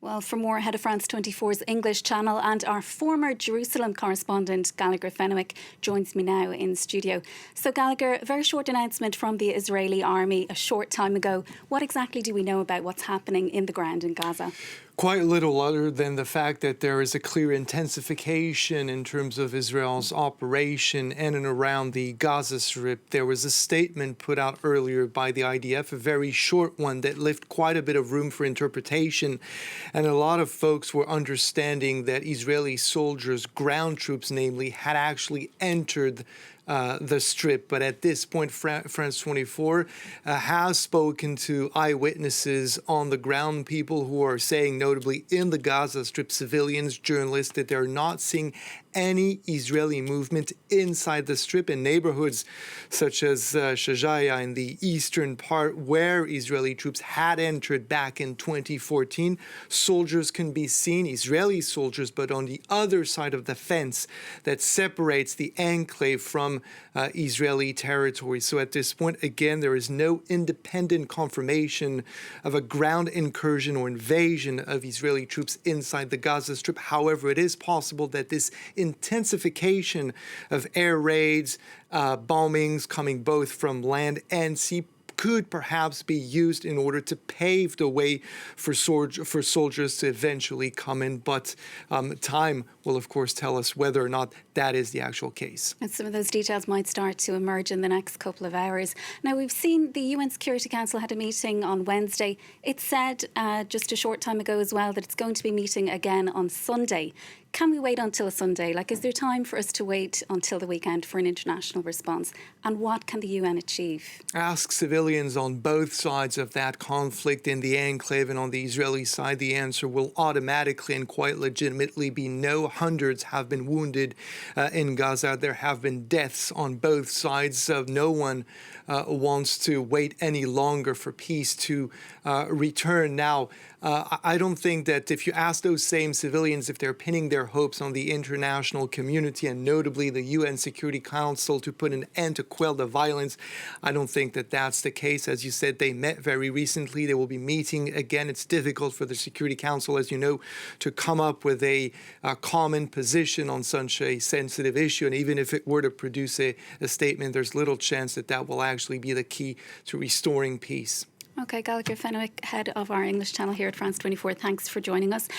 Well, for more, head of France 24's English channel and our former Jerusalem correspondent, Gallagher Fenwick, joins me now in studio. So, Gallagher, a very short announcement from the Israeli army a short time ago. What exactly do we know about what's happening in the ground in Gaza? Quite little other than the fact that there is a clear intensification in terms of Israel's operation in and around the Gaza Strip. There was a statement put out earlier by the IDF, a very short one that left quite a bit of room for interpretation. And a lot of folks were understanding that Israeli soldiers, ground troops namely, had actually entered the Strip. But at this point, France 24 has spoken to eyewitnesses on the ground, people who are saying, notably in the Gaza Strip, civilians, journalists, that they're not seeing any Israeli movement inside the Strip in neighborhoods such as Shajaya in the eastern part where Israeli troops had entered back in 2014. Soldiers can be seen, Israeli soldiers, but on the other side of the fence that separates the enclave from Israeli territory. So at this point, again, there is no independent confirmation of a ground incursion or invasion of Israeli troops inside the Gaza Strip. However, it is possible that this intensification of air raids, bombings coming both from land and sea could perhaps be used in order to pave the way for soldiers to eventually come in. But time will, of course, tell us whether or not that is the actual case. And some of those details might start to emerge in the next couple of hours. Now, we've seen the UN Security Council had a meeting on Wednesday. It said just a short time ago as well that it's going to be meeting again on Sunday. Can we wait until Sunday? Is there time for us to wait until the weekend for an international response? And what can the UN achieve? Ask civilians on both sides of that conflict in the enclave and on the Israeli side. The answer will automatically and quite legitimately be no. Hundreds have been wounded in Gaza. There have been deaths on both sides. No one wants to wait any longer for peace to return. Now, I don't think that if you ask those same civilians if they're pinning their hopes on the international community and notably the UN Security Council to put an end to quell the violence, I don't think that that's the case. As you said, they met very recently. They will be meeting again. It's difficult for the Security Council, as you know, to come up with a common position on such a sensitive issue. And even if it were to produce a statement, there's little chance that that will actually be the key to restoring peace. OK, Gallagher Fenwick, head of our English channel here at France 24, thanks for joining us.